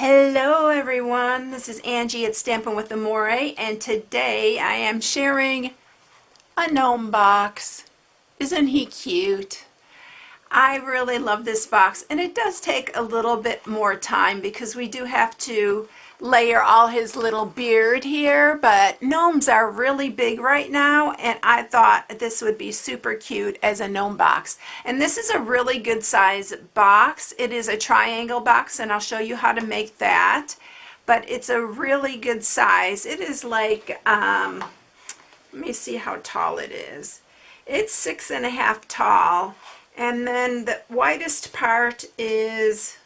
Hello everyone, this is Angie at Stampin' with Amore, and today I am sharing a gnome box. Isn't he cute? I really love this box, and it does take a little bit more time because we do have to layer all his little beard here, but gnomes are really big right now, and I thought this would be super cute as a gnome box. And this is a really good size box. It is a triangle box, and I'll show you how to make that, but it's a really good size. It is like, let me see how tall it is. It's 6.5 tall, and then the widest part is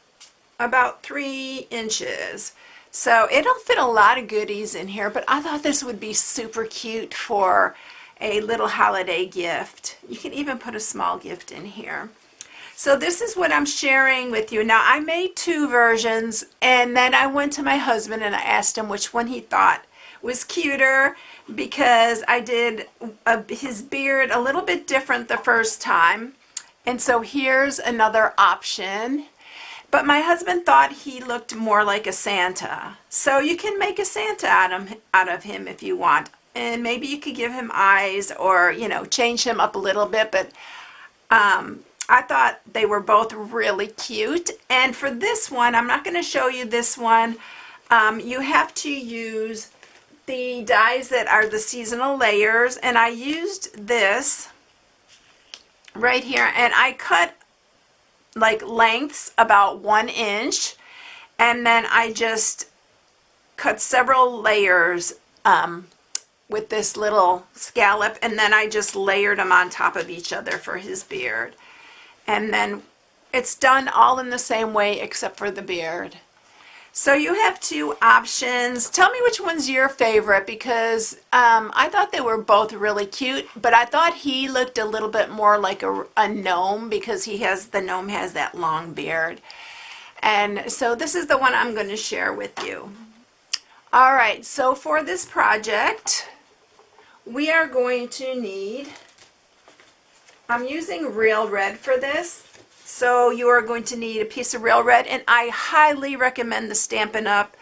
about 3 inches. So it'll fit a lot of goodies in here, but I thought this would be super cute for a little holiday gift. You can even put a small gift in here. So this is what I'm sharing with you. Now, I made 2 versions, and then I went to my husband and I asked him which one he thought was cuter, because I did his beard a little bit different the first time. And so here's another option. But my husband thought he looked more like a Santa. So you can make a Santa out of him if you want. And maybe you could give him eyes or, you know, change him up a little bit. But I thought they were both really cute. And for this one, I'm not going to show you this one. You have to use the dies that are the seasonal layers. And I used this right here. And I cut like lengths about 1 inch, and then I just cut several layers with this little scallop, and then I just layered them on top of each other for his beard. And then it's done all in the same way except for the beard. So you have 2 options. Tell me which one's your favorite, because I thought they were both really cute, but I thought he looked a little bit more like a gnome, because the gnome has that long beard. And so this is the one I'm going to share with you. All right, so for this project, we are going to need, I'm using Real Red for this. So you are going to need a piece of Real Red, and I highly recommend the Stampin' Up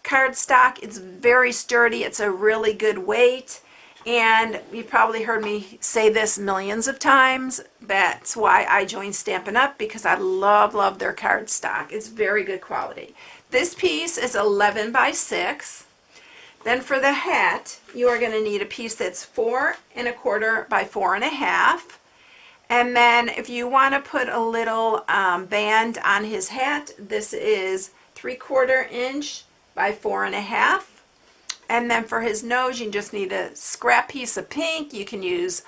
cardstock. It's very sturdy. It's a really good weight, and you've probably heard me say this millions of times. That's why I joined Stampin' Up, because I love their cardstock. It's very good quality. This piece is 11 by 6. Then for the hat, you are going to need a piece that's 4.25 by 4.5. And then if you want to put a little band on his hat, this is 3/4 inch by 4.5. And then for his nose, you just need a scrap piece of pink. You can use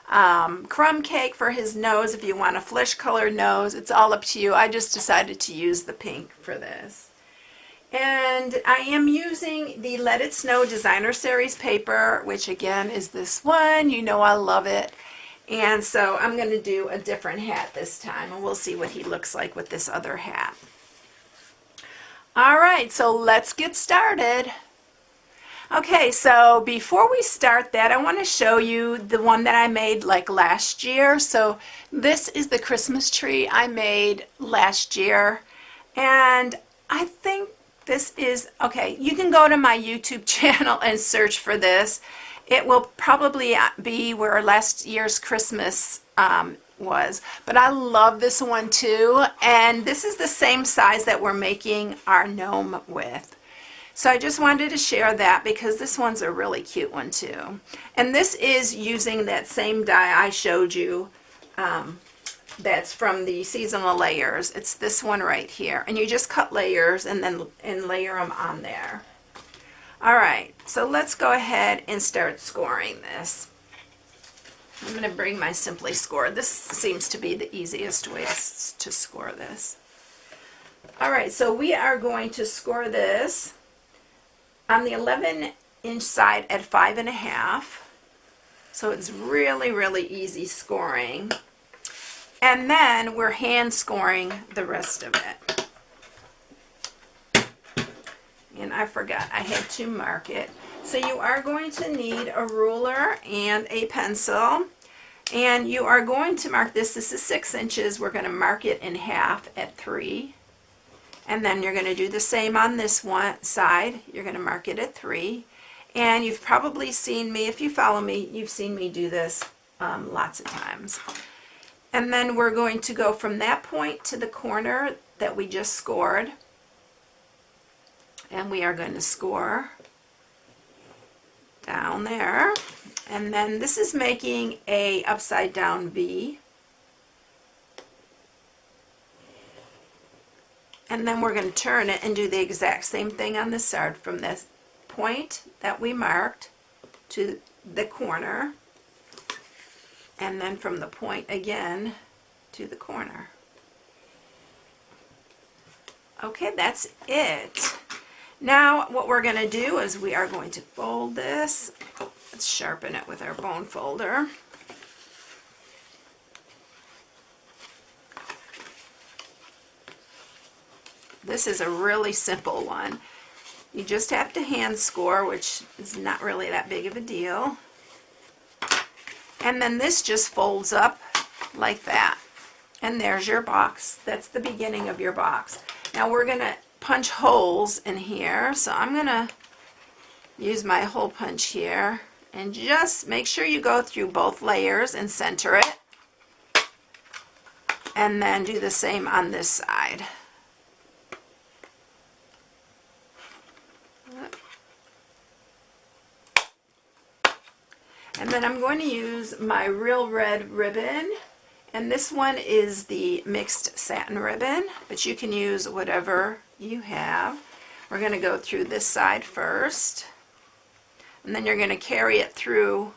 crumb cake for his nose if you want a flesh colored nose. It's all up to you. I just decided to use the pink for this. And I am using the Let It Snow Designer Series paper, which again is this one. You know I love it. And so I'm going to do a different hat this time, and we'll see what he looks like with this other hat. All right, so let's get started. Okay, so before we start that, I want to show you the one that I made like last year. So this is the Christmas tree I made last year, and I think this is, okay, you can go to my YouTube channel and search for this. It will probably be where last year's Christmas was. But I love this one too. And this is the same size that we're making our gnome with. So I just wanted to share that because this one's a really cute one too. And this is using that same die I showed you that's from the seasonal layers. It's this one right here. And you just cut layers and then layer them on there. All right, so let's go ahead and start scoring this. I'm going to bring my Simply Score. This seems to be the easiest way to score this. All right, so we are going to score this on the 11-inch side at 5.5. So it's really easy scoring. And then we're hand scoring the rest of it. And I forgot I had to mark it. So you are going to need a ruler and a pencil, and you are going to mark this. This is 6 inches. We're going to mark it in half at 3. And then you're going to do the same on this one side. You're going to mark it at 3. And you've probably seen me, if you follow me, you've seen me do this lots of times. And then we're going to go from that point to the corner that we just scored. And we are going to score down there. And then this is making a upside down V. And then we're going to turn it and do the exact same thing on this side, from this point that we marked to the corner, and then from the point again to the corner. Okay, that's it. Now what we're going to do is we are going to fold this. Let's sharpen it with our bone folder. This is a really simple one. You just have to hand score, which is not really that big of a deal. And then this just folds up like that. And there's your box. That's the beginning of your box. Now we're going to punch holes in here. So I'm going to use my hole punch here. And just make sure you go through both layers and center it. And then do the same on this side. And then I'm going to use my real red ribbon, and this one is the mixed satin ribbon, but you can use whatever you have. We're going to go through this side first, and then you're going to carry it through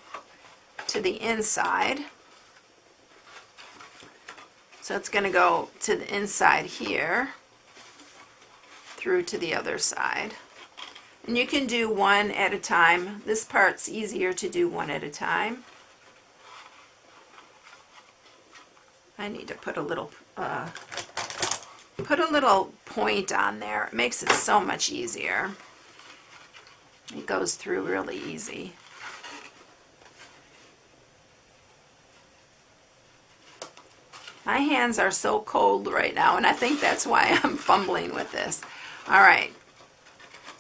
to the inside. So it's going to go to the inside here, through to the other side. And you can do one at a time. This part's easier to do one at a time. I need to put a little point on there. It makes it so much easier. It goes through really easy. My hands are so cold right now, and I think that's why I'm fumbling with this. All right.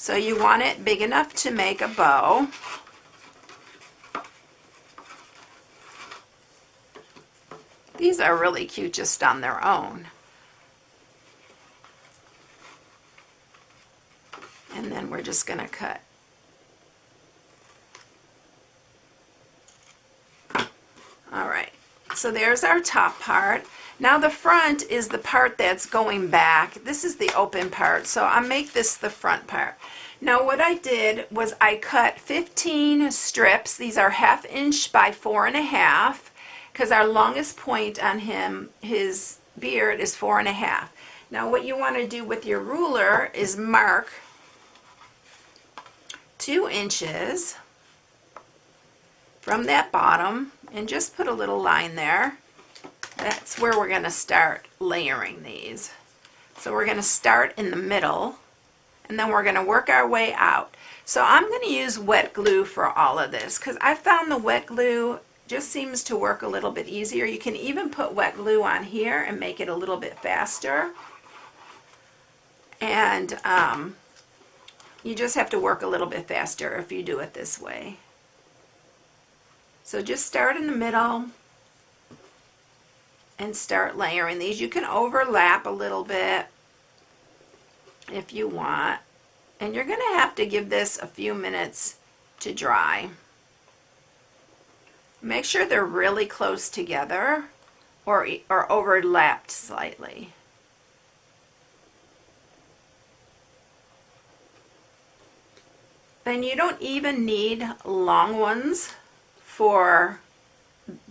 So you want it big enough to make a bow. These are really cute just on their own. And then we're just going to cut. All right, so there's our top part. Now the front is the part that's going back. This is the open part, so I'll make this the front part. Now what I did was I cut 15 strips. These are 1/2 inch by 4.5, because our longest point on him, his beard, is 4.5. Now what you want to do with your ruler is mark 2 inches from that bottom and just put a little line there. That's where we're going to start layering these. So we're going to start in the middle, and then we're going to work our way out. So I'm going to use wet glue for all of this, because I found the wet glue just seems to work a little bit easier. You can even put wet glue on here and make it a little bit faster. And you just have to work a little bit faster if you do it this way. So just start in the middle and start layering these. You can overlap a little bit if you want, and you're going to have to give this a few minutes to dry. Make sure they're really close together or overlapped slightly. And you don't even need long ones for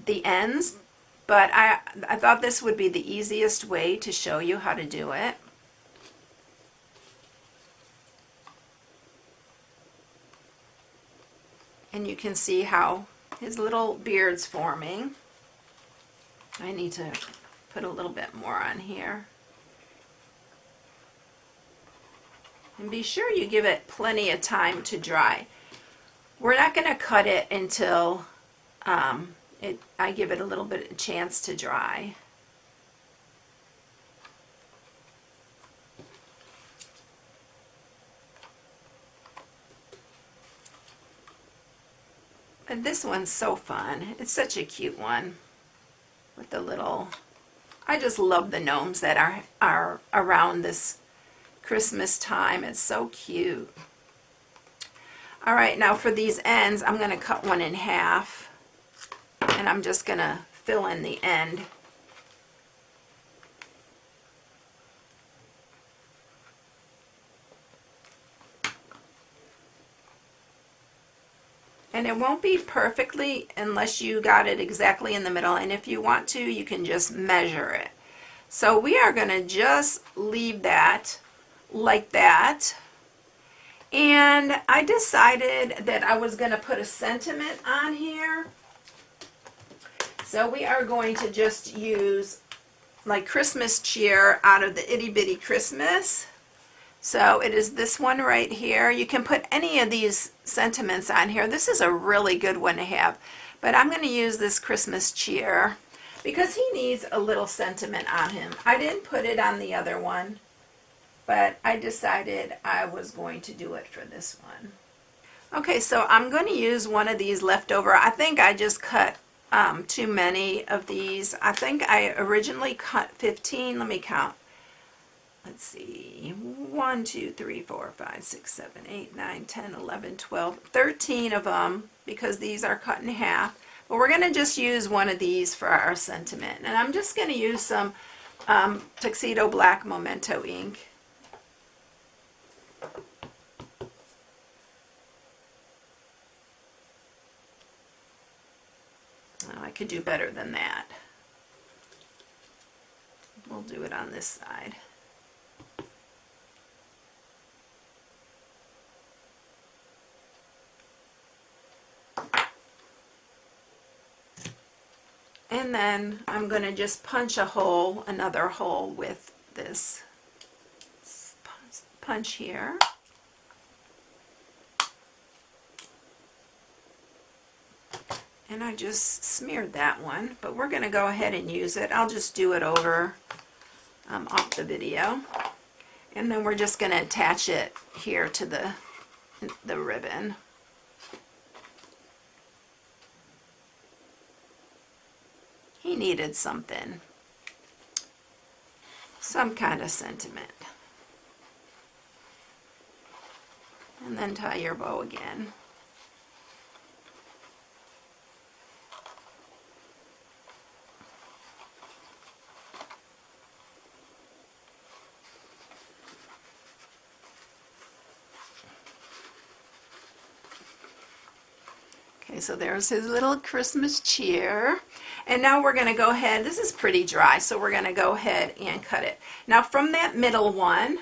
the ends, but I thought this would be the easiest way to show you how to do it. And you can see how his little beard's forming. I need to put a little bit more on here. And be sure you give it plenty of time to dry. We're not going to cut it until I give it a little bit of chance to dry. But this one's so fun. It's such a cute one with the little, I just love the gnomes that are around this Christmas time. It's so cute. All right, now for these ends, I'm going to cut one in half, and I'm just going to fill in the end. And it won't be perfectly unless you got it exactly in the middle, and if you want to, you can just measure it. So we are going to just leave that like that. And I decided that I was going to put a sentiment on here. So we are going to just use like Christmas cheer out of the Itty Bitty Christmas. So it is this one right here. You can put any of these sentiments on here. This is a really good one to have. But I'm going to use this Christmas cheer because he needs a little sentiment on him. I didn't put it on the other one, but I decided I was going to do it for this one. Okay, so I'm going to use one of these leftover. I think I just cut too many of these. I think I originally cut 15. Let me count. Let's see, 1, 2, 3, 4, 5, 6, 7, 8, 9, 10, 11, 12, 13 of them because these are cut in half. But we're going to just use one of these for our sentiment. And I'm just going to use some Tuxedo Black Memento ink. Oh, I could do better than that. We'll do it on this side. And then I'm going to just punch a hole, another hole with this punch here. And I just smeared that one, but we're going to go ahead and use it. I'll just do it over off the video. And then we're just going to attach it here to the ribbon. He needed something, some kind of sentiment. And then tie your bow again. Okay, so there's his little Christmas cheer. And now we're going to go ahead, this is pretty dry, so we're going to go ahead and cut it. Now from that middle one,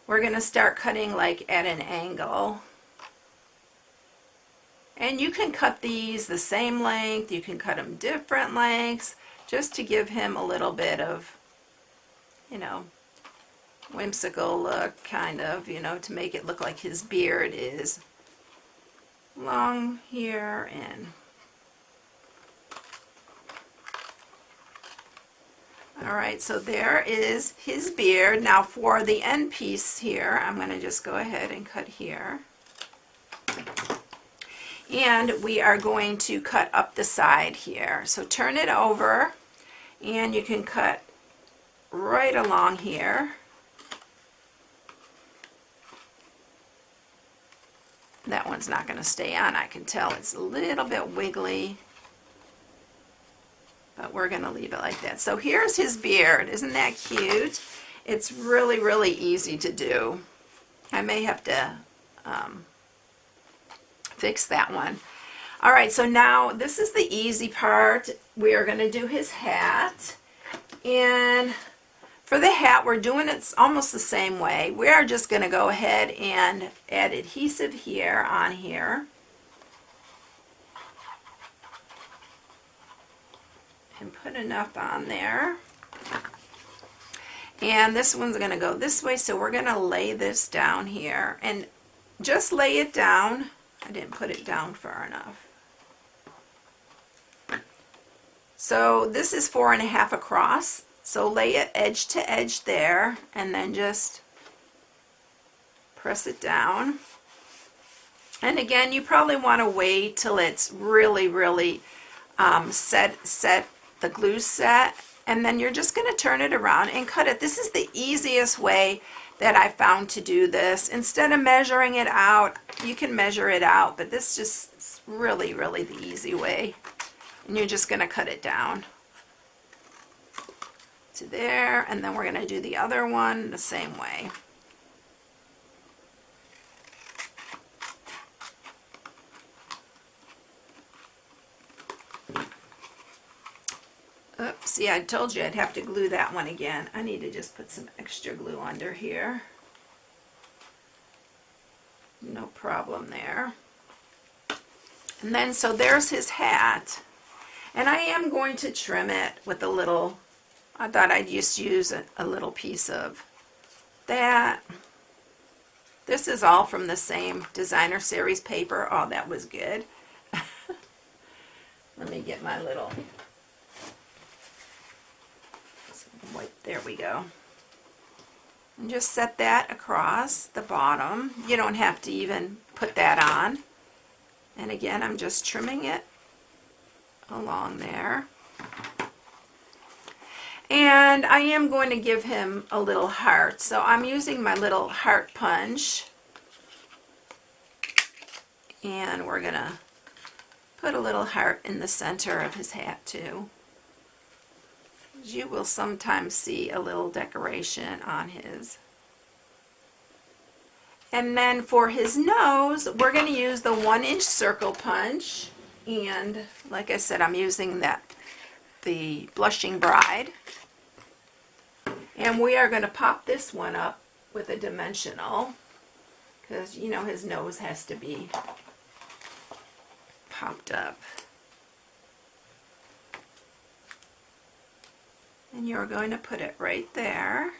we're going to start cutting like at an angle. And you can cut these the same length, you can cut them different lengths, just to give him a little bit of, you know, whimsical look, kind of, you know, to make it look like his beard is long here and all right, so there is his beard. Now for the end piece here, I'm going to just go ahead and cut here. And we are going to cut up the side here. So turn it over and you can cut right along here. That one's not going to stay on, I can tell. It's a little bit wiggly. But we're going to leave it like that. So here's his beard. Isn't that cute? It's really, really easy to do. I may have to fix that one. All right, so now this is the easy part. We are going to do his hat. And for the hat, we're doing it almost the same way. We are just going to go ahead and add adhesive here on here. And put enough on there. And this one's going to go this way, so we're going to lay this down here. And just lay it down. I didn't put it down far enough. So this is 4.5 across. So lay it edge to edge there, and then just press it down. And again, you probably want to wait till it's really set the glue set, and then you're just going to turn it around and cut it. This is the easiest way that I found to do this. Instead of measuring it out, you can measure it out, but this just is really the easy way. And you're just going to cut it down to there, and then we're going to do the other one the same way. Oops, see, I told you I'd have to glue that one again. I need to just put some extra glue under here. No problem there. And then, so there's his hat. And I am going to trim it with a little, I thought I'd just use a little piece of that. This is all from the same designer series paper. Oh, that was good. Let me get my little wipe. There we go. And just set that across the bottom. You don't have to even put that on. And again, I'm just trimming it along there. And I am going to give him a little heart. So I'm using my little heart punch. And we're going to put a little heart in the center of his hat too. You will sometimes see a little decoration on his. And then for his nose, we're going to use the 1-inch circle punch. And like I said, I'm using the Blushing Bride. And we are going to pop this one up with a dimensional, because you know his nose has to be popped up. And you're going to put it right there.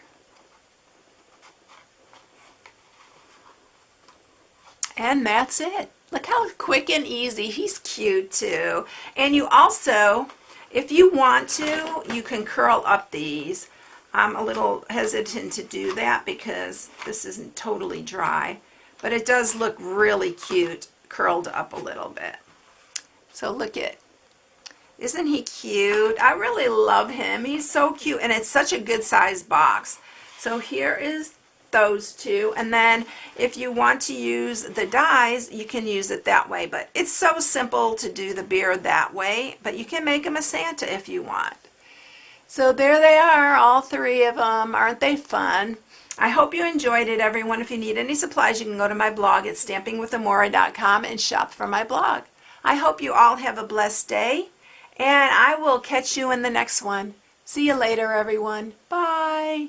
And that's it. Look how quick and easy. He's cute too. And you also, if you want to, you can curl up these. I'm a little hesitant to do that because this isn't totally dry, but it does look really cute curled up a little bit. So look at, isn't he cute? I really love him. He's so cute, and it's such a good size box. So here is those two, and then if you want to use the dies, you can use it that way, but it's so simple to do the beard that way, but you can make him a Santa if you want. So there they are, all three of them. Aren't they fun? I hope you enjoyed it, everyone. If you need any supplies, you can go to my blog at stampingwithamore.com and shop for my blog. I hope you all have a blessed day, and I will catch you in the next one. See you later, everyone. Bye.